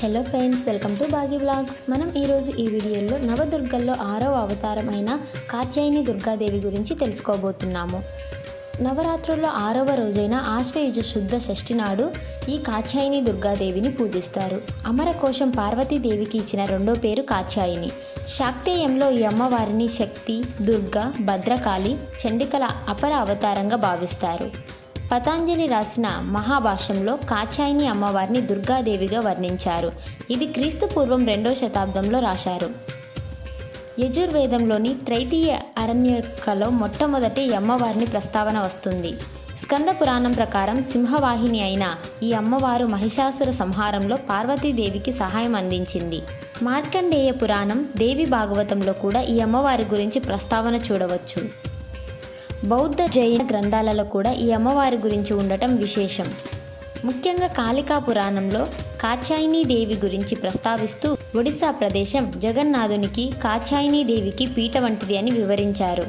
Hello friends, welcome to Bhagya vlogs. మనం ఈరోజు ఈ వీడియోలో నవదుర్గల్లో 6వ అవతారం అయిన కాత్యాయని దుర్గాదేవి గురించి తెలుసుకోబోతున్నాము. నవరాత్రుల్లో 6వ రోజైన ఆశ్వయుజ శుద్ధ షష్ఠి నాడు ఈ కాత్యాయని దుర్గాదేవిని పూజిస్తారు. అమరకోశం పార్వతీదేవికి ఇచ్చిన రెండో పేరు కాత్యాయని. శాక్తేయంలో ఈ అమ్మవారిని శక్తి, దుర్గా, భద్రకాళి, చండికల అపర అవతారంగా భావిస్తారు. పతాంజలి రాసిన మహాభాష్యంలో కాత్యాయని అమ్మవారిని దుర్గాదేవిగా వర్ణించారు. ఇది క్రీస్తు పూర్వం 2వ శతాబ్దంలో రాశారు. యజుర్వేదంలోని త్రైతీయ అరణ్యకలో మొట్టమొదటి ఈ అమ్మవారిని ప్రస్తావన వస్తుంది. స్కంద పురాణం ప్రకారం సింహవాహిని అయిన ఈ అమ్మవారు మహిషాసుర సంహారంలో పార్వతీదేవికి సహాయం అందించింది. మార్కండేయ పురాణం, దేవి భాగవతంలో కూడా ఈ అమ్మవారి గురించి ప్రస్తావన చూడవచ్చు. బౌద్ధ, జైన గ్రంథాలలో కూడా ఈ అమ్మవారి గురించి ఉండటం విశేషం. ముఖ్యంగా కాళికా పురాణంలో కాత్యాయని దేవి గురించి ప్రస్తావిస్తూ ఒడిశా ప్రదేశం జగన్నాథునికి కాత్యాయని దేవికి పీఠ వంటిది అని వివరించారు.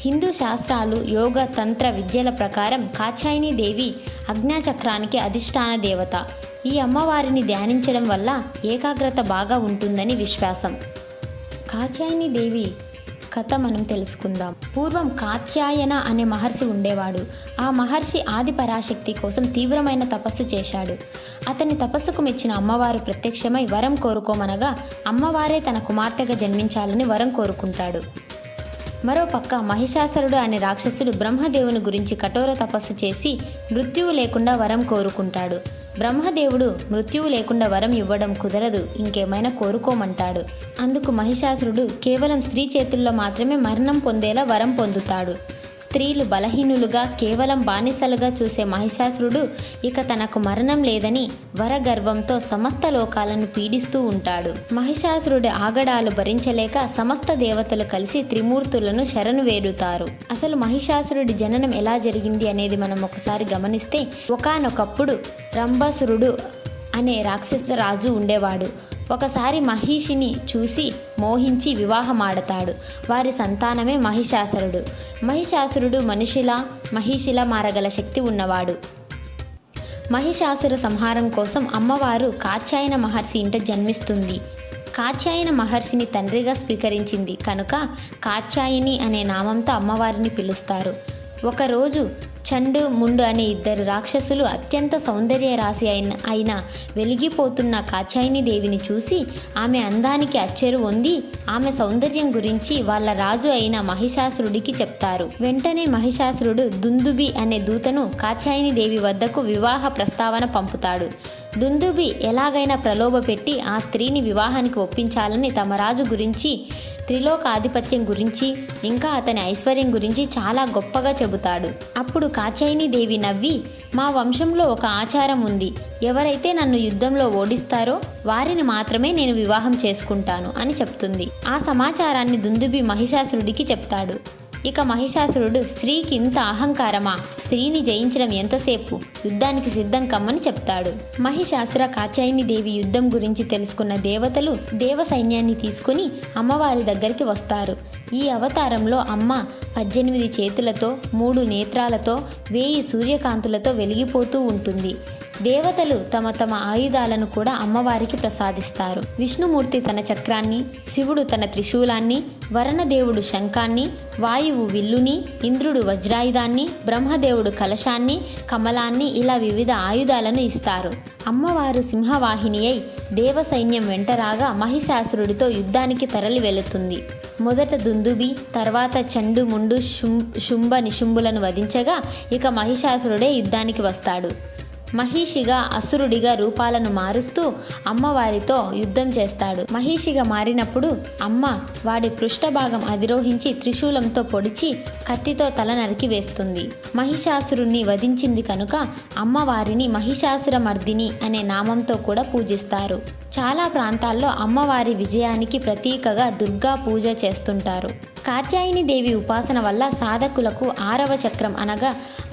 హిందూ శాస్త్రాలు, యోగ, తంత్ర విద్యల ప్రకారం కాత్యాయని దేవి అజ్ఞాచక్రానికి అధిష్టాన దేవత. ఈ అమ్మవారిని ధ్యానించడం వల్ల ఏకాగ్రత బాగా ఉంటుందని విశ్వాసం. కాత్యాయని దేవి కథ మనం తెలుసుకుందాం. పూర్వం కాత్యాయన అనే మహర్షి ఉండేవాడు. ఆ మహర్షి ఆది పరాశక్తి కోసం తీవ్రమైన తపస్సు చేశాడు. అతని తపస్సుకు మెచ్చిన అమ్మవారు ప్రత్యక్షమై వరం కోరుకోమనగా అమ్మవారే తన కుమార్తెగా జన్మించాలని వరం కోరుకుంటాడు. మరోపక్క మహిషాసురుడు అనే రాక్షసుడు బ్రహ్మదేవుని గురించి కఠోర తపస్సు చేసి మృత్యువు లేకుండా వరం కోరుకుంటాడు. బ్రహ్మదేవుడు మృత్యువు లేకుండా వరం ఇవ్వడం కుదరదు, ఇంకేమైనా కోరుకోమంటాడు. అందుకు మహిషాసురుడు కేవలం స్త్రీ చేతుల్లో మాత్రమే మరణం పొందేలా వరం పొందుతాడు. స్త్రీలు బలహీనులుగా, కేవలం బానిసలుగా చూసే మహిషాసురుడు ఇక తనకు మరణం లేదని వరగర్వంతో సమస్త లోకాలను పీడిస్తూ ఉంటాడు. మహిషాసురుడి ఆగడాలు భరించలేక సమస్త దేవతలు కలిసి త్రిమూర్తులను శరణు వేడుతారు. అసలు మహిషాసురుడి జననం ఎలా జరిగింది అనేది మనం ఒకసారి గమనిస్తే, ఒకానొకప్పుడు రంభాసురుడు అనే రాక్షస రాజు ఉండేవాడు. ఒకసారి మహిషిని చూసి మోహించి వివాహమాడతాడు. వారి సంతానమే మహిషాసురుడు. మహిషాసురుడు మహిషిలా మారగల శక్తి ఉన్నవాడు. మహిషాసుర సంహారం కోసం అమ్మవారు కాత్యాయన మహర్షి ఇంట జన్మిస్తుంది. కాత్యాయన మహర్షిని తండ్రిగా స్వీకరించింది కనుక కాత్యాయని అనే నామంతో అమ్మవారిని పిలుస్తారు. ఒకరోజు చండు, ముండు అనే ఇద్దరు రాక్షసులు అత్యంత సౌందర్య రాశి అయిన వెలిగిపోతున్న కాత్యాయని దేవిని చూసి ఆమె అందానికి అచ్చెరు పొంది ఆమె సౌందర్యం గురించి వాళ్ళ రాజు అయిన మహిషాసురుడికి చెప్తారు. వెంటనే మహిషాసురుడు దుందుబి అనే దూతను కాత్యాయని దేవి వద్దకు వివాహ ప్రస్తావన పంపుతాడు. దుందుబి ఎలాగైనా ప్రలోభపెట్టి ఆ స్త్రీని వివాహానికి ఒప్పించాలని తమ రాజు గురించి, త్రిలోక ఆధిపత్యం గురించి, ఇంకా అతని ఐశ్వర్యం గురించి చాలా గొప్పగా చెబుతాడు. అప్పుడు కాత్యాయని దేవి నవ్వి, మా వంశంలో ఒక ఆచారం ఉంది, ఎవరైతే నన్ను యుద్ధంలో ఓడిస్తారో వారిని మాత్రమే నేను వివాహం చేసుకుంటాను అని చెప్తుంది. ఆ సమాచారాన్ని దుందుబి మహిషాసురుడికి చెప్తాడు. ఇక మహిషాసురుడు, స్త్రీకి ఇంత అహంకారమా, స్త్రీని జయించడం ఎంతసేపు, యుద్ధానికి సిద్ధం కమ్మని చెప్తాడు. మహిషాసుర కాత్యాయని దేవి యుద్ధం గురించి తెలుసుకున్న దేవతలు దేవ సైన్యాన్ని తీసుకుని అమ్మవారి దగ్గరికి వస్తారు. ఈ అవతారంలో అమ్మ 18 చేతులతో, 3 నేత్రాలతో, 1000 సూర్యకాంతులతో వెలిగిపోతూ ఉంటుంది. దేవతలు తమ తమ ఆయుధాలను కూడా అమ్మవారికి ప్రసాదిస్తారు. విష్ణుమూర్తి తన చక్రాన్ని, శివుడు తన త్రిశూలాన్ని, వరుణదేవుడు శంఖాన్ని, వాయువు విల్లుని, ఇంద్రుడు వజ్రాయుధాన్ని, బ్రహ్మదేవుడు కలశాన్ని, కమలాన్ని, ఇలా వివిధ ఆయుధాలను ఇస్తారు. అమ్మవారు సింహవాహిని అయి దేవ సైన్యం వెంటరాగా మహిషాసురుడితో యుద్ధానికి తరలి వెళుతుంది. మొదట దుందుబి, తర్వాత చండు, ముండు, శుంభ నిశుంభులను వధించగా ఇక మహిషాసురుడే యుద్ధానికి వస్తాడు. మహిషిగా, అసురుడిగా రూపాలను మారుస్తూ అమ్మవారితో యుద్ధం చేస్తాడు. మహిషిగా మారినప్పుడు అమ్మ వాడి పృష్ఠభాగం అధిరోహించి త్రిశూలంతో పొడిచి కత్తితో తల నరికి వేస్తుంది. మహిషాసురుణ్ణి వధించింది కనుక అమ్మవారిని మహిషాసుర మర్దిని అనే నామంతో కూడా పూజిస్తారు. చాలా ప్రాంతాల్లో అమ్మవారి విజయానికి ప్రతీకగా దుర్గా పూజ చేస్తుంటారు. కాత్యాయని దేవి ఉపాసన వల్ల సాధకులకు 6వ చక్రం అనగా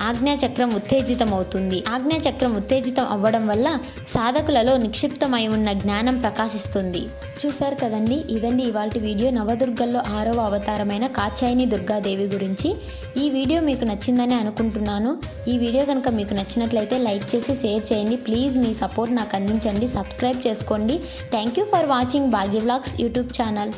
ఆజ్ఞాచక్రం ఉత్తేజితమవుతుంది. ఆజ్ఞాచక్రం కేంద్రం ఉత్తేజితం అవ్వడం వల్ల సాధకులలో నిక్షిప్తమై ఉన్న జ్ఞానం ప్రకాశిస్తుంది. చూశారు కదండి, ఇదండి ఇవాల్టి వీడియో. నవదుర్గల్లో 6వ అవతారమైన కాత్యాయని దుర్గాదేవి గురించి. ఈ వీడియో మీకు నచ్చిందని అనుకుంటున్నాను. ఈ వీడియో కనుక మీకు నచ్చినట్లయితే లైక్ చేసి షేర్ చేయండి. ప్లీజ్ మీ సపోర్ట్ నాకు అందించండి. సబ్స్క్రైబ్ చేసుకోండి. Thank you for watching Bhagya vlogs YouTube channel.